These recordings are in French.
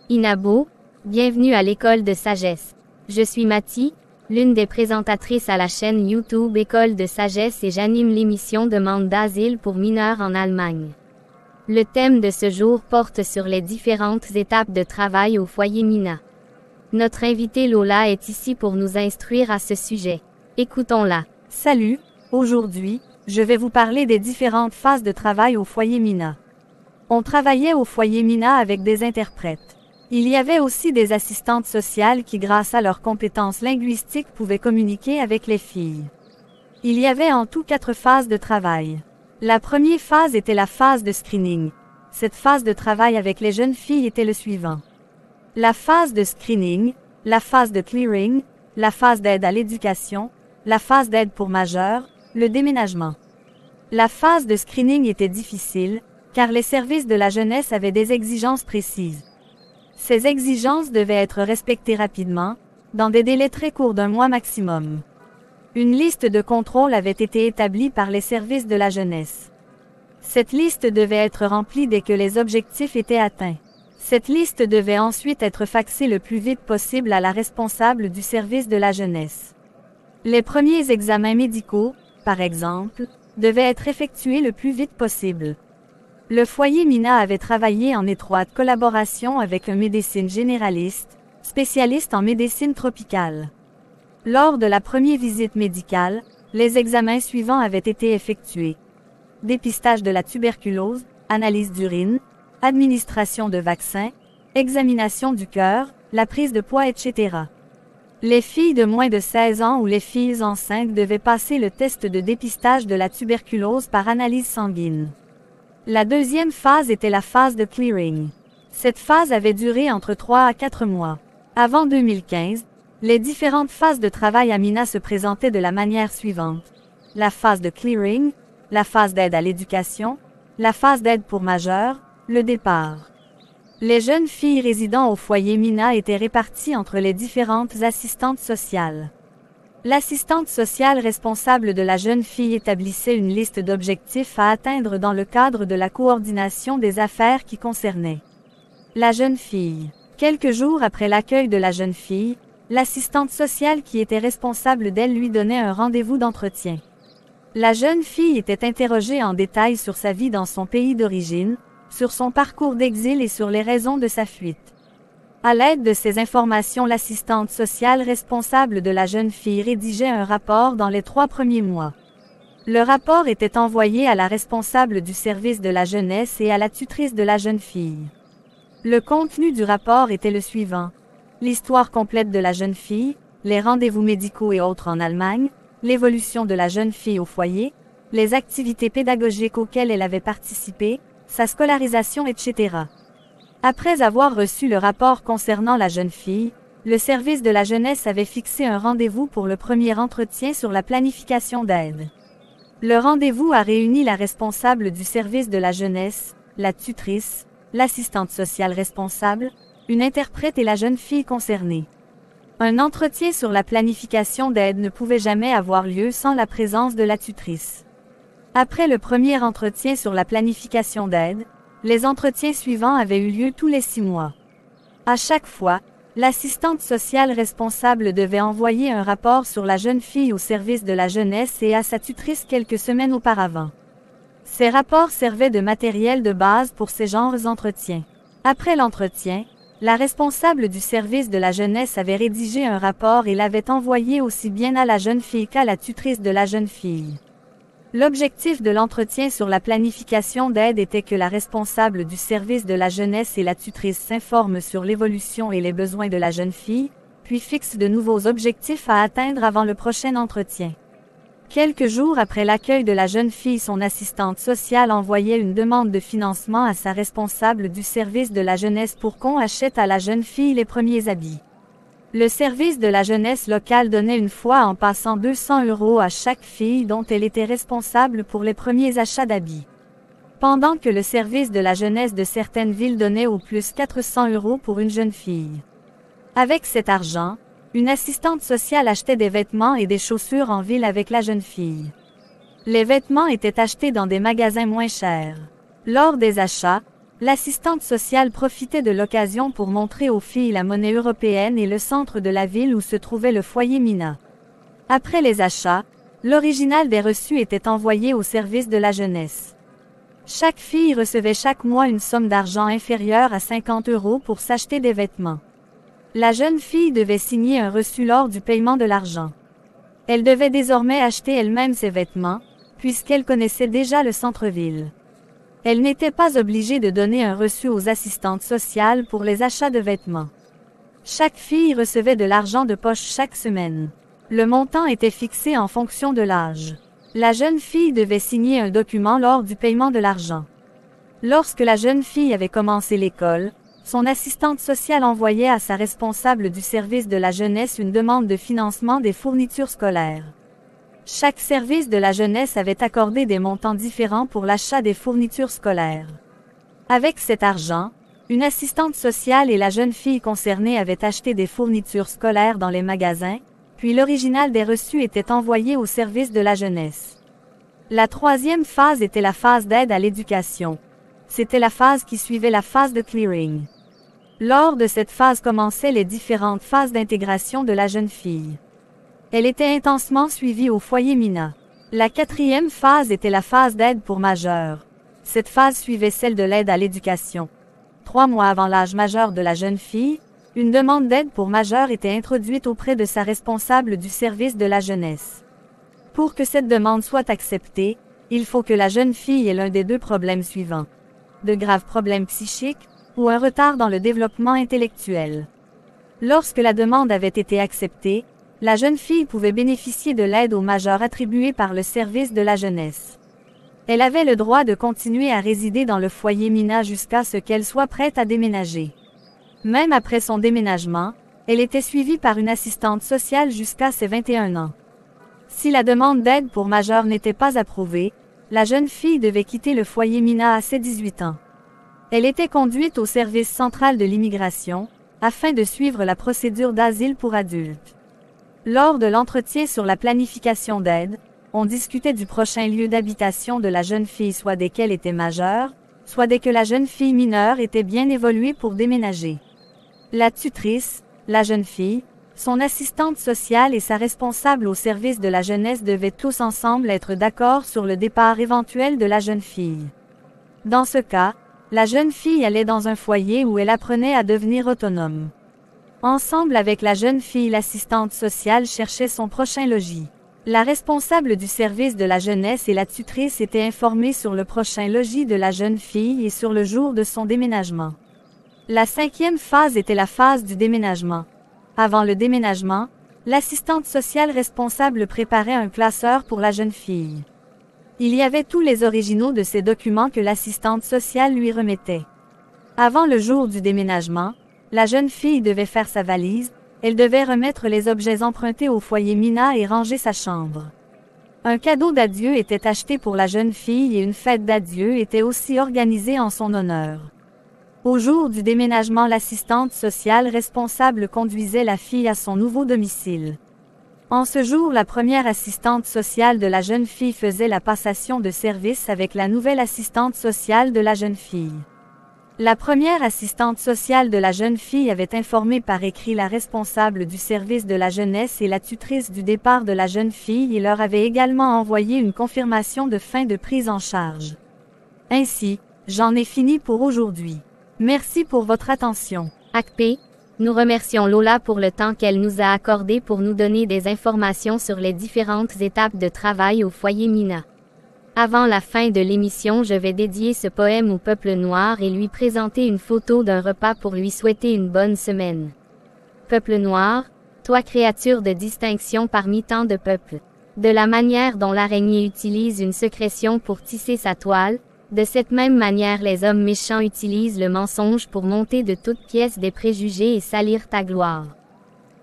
Inabo, bienvenue à l'école de sagesse. Je suis Mathie, l'une des présentatrices à la chaîne YouTube École de sagesse et j'anime l'émission Demande d'asile pour mineurs en Allemagne. Le thème de ce jour porte sur les différentes étapes de travail au foyer Mina. Notre invitée Lola est ici pour nous instruire à ce sujet. Écoutons-la. Salut, aujourd'hui, je vais vous parler des différentes phases de travail au foyer Mina. On travaillait au foyer Mina avec des interprètes. Il y avait aussi des assistantes sociales qui, grâce à leurs compétences linguistiques, pouvaient communiquer avec les filles. Il y avait en tout 4 phases de travail. La première phase était la phase de screening. Cette phase de travail avec les jeunes filles était le suivant. La phase de screening, la phase de clearing, la phase d'aide à l'éducation, la phase d'aide pour majeurs, le déménagement. La phase de screening était difficile, car les services de la jeunesse avaient des exigences précises. Ces exigences devaient être respectées rapidement, dans des délais très courts d'1 mois maximum. Une liste de contrôle avait été établie par les services de la jeunesse. Cette liste devait être remplie dès que les objectifs étaient atteints. Cette liste devait ensuite être faxée le plus vite possible à la responsable du service de la jeunesse. Les premiers examens médicaux, par exemple, devaient être effectués le plus vite possible. Le foyer Mina avait travaillé en étroite collaboration avec un médecin généraliste, spécialiste en médecine tropicale. Lors de la première visite médicale, les examens suivants avaient été effectués. Dépistage de la tuberculose, analyse d'urine, administration de vaccins, examination du cœur, la prise de poids, etc. Les filles de moins de 16 ans ou les filles enceintes devaient passer le test de dépistage de la tuberculose par analyse sanguine. La deuxième phase était la phase de clearing. Cette phase avait duré entre 3 à 4 mois. Avant 2015, les différentes phases de travail à Mina se présentaient de la manière suivante. La phase de clearing, la phase d'aide à l'éducation, la phase d'aide pour majeurs, le départ. Les jeunes filles résidant au foyer Mina étaient réparties entre les différentes assistantes sociales. L'assistante sociale responsable de la jeune fille établissait une liste d'objectifs à atteindre dans le cadre de la coordination des affaires qui concernaient la jeune fille. Quelques jours après l'accueil de la jeune fille, l'assistante sociale qui était responsable d'elle lui donnait un rendez-vous d'entretien. La jeune fille était interrogée en détail sur sa vie dans son pays d'origine, sur son parcours d'exil et sur les raisons de sa fuite. À l'aide de ces informations, l'assistante sociale responsable de la jeune fille rédigeait un rapport dans les 3 premiers mois. Le rapport était envoyé à la responsable du service de la jeunesse et à la tutrice de la jeune fille. Le contenu du rapport était le suivant. L'histoire complète de la jeune fille, les rendez-vous médicaux et autres en Allemagne, l'évolution de la jeune fille au foyer, les activités pédagogiques auxquelles elle avait participé, sa scolarisation, etc. Après avoir reçu le rapport concernant la jeune fille, le service de la jeunesse avait fixé un rendez-vous pour le premier entretien sur la planification d'aide. Le rendez-vous a réuni la responsable du service de la jeunesse, la tutrice, l'assistante sociale responsable, une interprète et la jeune fille concernée. Un entretien sur la planification d'aide ne pouvait jamais avoir lieu sans la présence de la tutrice. Après le premier entretien sur la planification d'aide, les entretiens suivants avaient eu lieu tous les 6 mois. À chaque fois, l'assistante sociale responsable devait envoyer un rapport sur la jeune fille au service de la jeunesse et à sa tutrice quelques semaines auparavant. Ces rapports servaient de matériel de base pour ces genres d'entretiens. Après l'entretien, la responsable du service de la jeunesse avait rédigé un rapport et l'avait envoyé aussi bien à la jeune fille qu'à la tutrice de la jeune fille. L'objectif de l'entretien sur la planification d'aide était que la responsable du service de la jeunesse et la tutrice s'informent sur l'évolution et les besoins de la jeune fille, puis fixent de nouveaux objectifs à atteindre avant le prochain entretien. Quelques jours après l'accueil de la jeune fille, son assistante sociale envoyait une demande de financement à sa responsable du service de la jeunesse pour qu'on achète à la jeune fille les premiers habits. Le service de la jeunesse locale donnait une fois en passant 200 € à chaque fille dont elle était responsable pour les premiers achats d'habits. Pendant que le service de la jeunesse de certaines villes donnait au plus 400 € pour une jeune fille. Avec cet argent, une assistante sociale achetait des vêtements et des chaussures en ville avec la jeune fille. Les vêtements étaient achetés dans des magasins moins chers. Lors des achats, L'assistante sociale profitait de l'occasion pour montrer aux filles la monnaie européenne et le centre de la ville où se trouvait le foyer Mina. Après les achats, l'original des reçus était envoyé au service de la jeunesse. Chaque fille recevait chaque mois une somme d'argent inférieure à 50 € pour s'acheter des vêtements. La jeune fille devait signer un reçu lors du paiement de l'argent. Elle devait désormais acheter elle-même ses vêtements, puisqu'elle connaissait déjà le centre-ville. Elle n'était pas obligée de donner un reçu aux assistantes sociales pour les achats de vêtements. Chaque fille recevait de l'argent de poche chaque semaine. Le montant était fixé en fonction de l'âge. La jeune fille devait signer un document lors du paiement de l'argent. Lorsque la jeune fille avait commencé l'école, son assistante sociale envoyait à sa responsable du service de la jeunesse une demande de financement des fournitures scolaires. Chaque service de la jeunesse avait accordé des montants différents pour l'achat des fournitures scolaires. Avec cet argent, une assistante sociale et la jeune fille concernée avaient acheté des fournitures scolaires dans les magasins, puis l'original des reçus était envoyé au service de la jeunesse. La troisième phase était la phase d'aide à l'éducation. C'était la phase qui suivait la phase de clearing. Lors de cette phase commençaient les différentes phases d'intégration de la jeune fille. Elle était intensement suivie au foyer Mina. La quatrième phase était la phase d'aide pour majeurs. Cette phase suivait celle de l'aide à l'éducation. 3 mois avant l'âge majeur de la jeune fille, une demande d'aide pour majeurs était introduite auprès de sa responsable du service de la jeunesse. Pour que cette demande soit acceptée, il faut que la jeune fille ait l'un des 2 problèmes suivants. De graves problèmes psychiques, ou un retard dans le développement intellectuel. Lorsque la demande avait été acceptée, la jeune fille pouvait bénéficier de l'aide aux majeurs attribuée par le service de la jeunesse. Elle avait le droit de continuer à résider dans le foyer Mina jusqu'à ce qu'elle soit prête à déménager. Même après son déménagement, elle était suivie par une assistante sociale jusqu'à ses 21 ans. Si la demande d'aide pour majeurs n'était pas approuvée, la jeune fille devait quitter le foyer Mina à ses 18 ans. Elle était conduite au service central de l'immigration, afin de suivre la procédure d'asile pour adultes. Lors de l'entretien sur la planification d'aide, on discutait du prochain lieu d'habitation de la jeune fille soit dès qu'elle était majeure, soit dès que la jeune fille mineure était bien évoluée pour déménager. La tutrice, la jeune fille, son assistante sociale et sa responsable au service de la jeunesse devaient tous ensemble être d'accord sur le départ éventuel de la jeune fille. Dans ce cas, la jeune fille allait dans un foyer où elle apprenait à devenir autonome. Ensemble avec la jeune fille, l'assistante sociale cherchait son prochain logis. La responsable du service de la jeunesse et la tutrice étaient informées sur le prochain logis de la jeune fille et sur le jour de son déménagement. La 5e phase était la phase du déménagement. Avant le déménagement, l'assistante sociale responsable préparait un classeur pour la jeune fille. Il y avait tous les originaux de ces documents que l'assistante sociale lui remettait. Avant le jour du déménagement, la jeune fille devait faire sa valise, elle devait remettre les objets empruntés au foyer Mina et ranger sa chambre. Un cadeau d'adieu était acheté pour la jeune fille et une fête d'adieu était aussi organisée en son honneur. Au jour du déménagement, l'assistante sociale responsable conduisait la fille à son nouveau domicile. En ce jour, la première assistante sociale de la jeune fille faisait la passation de service avec la nouvelle assistante sociale de la jeune fille. La première assistante sociale de la jeune fille avait informé par écrit la responsable du service de la jeunesse et la tutrice du départ de la jeune fille et leur avait également envoyé une confirmation de fin de prise en charge. Ainsi, j'en ai fini pour aujourd'hui. Merci pour votre attention. ACP, nous remercions Lola pour le temps qu'elle nous a accordé pour nous donner des informations sur les différentes étapes de travail au foyer Mina. Avant la fin de l'émission, je vais dédier ce poème au peuple noir et lui présenter une photo d'un repas pour lui souhaiter une bonne semaine. Peuple noir, toi créature de distinction parmi tant de peuples, de la manière dont l'araignée utilise une sécrétion pour tisser sa toile, de cette même manière les hommes méchants utilisent le mensonge pour monter de toutes pièces des préjugés et salir ta gloire.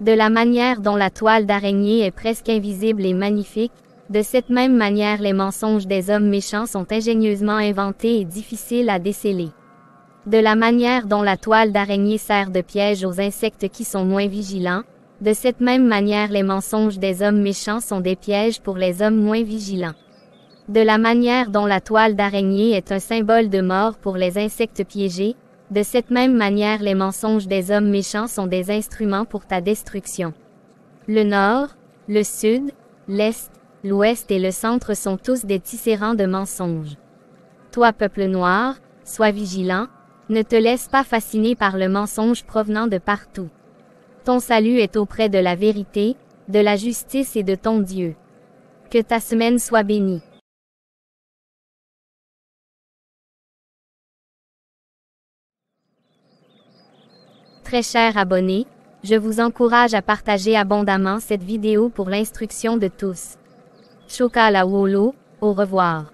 De la manière dont la toile d'araignée est presque invisible et magnifique, de cette même manière les mensonges des hommes méchants sont ingénieusement inventés et difficiles à déceler. De la manière dont la toile d'araignée sert de piège aux insectes qui sont moins vigilants, de cette même manière les mensonges des hommes méchants sont des pièges pour les hommes moins vigilants. De la manière dont la toile d'araignée est un symbole de mort pour les insectes piégés, de cette même manière les mensonges des hommes méchants sont des instruments pour ta destruction. Le nord, le sud, l'est, l'ouest et le centre sont tous des tisserands de mensonges. Toi, peuple noir, sois vigilant, ne te laisse pas fasciner par le mensonge provenant de partout. Ton salut est auprès de la vérité, de la justice et de ton Dieu. Que ta semaine soit bénie. Très chers abonnés, je vous encourage à partager abondamment cette vidéo pour l'instruction de tous. Choka la wolo, au revoir.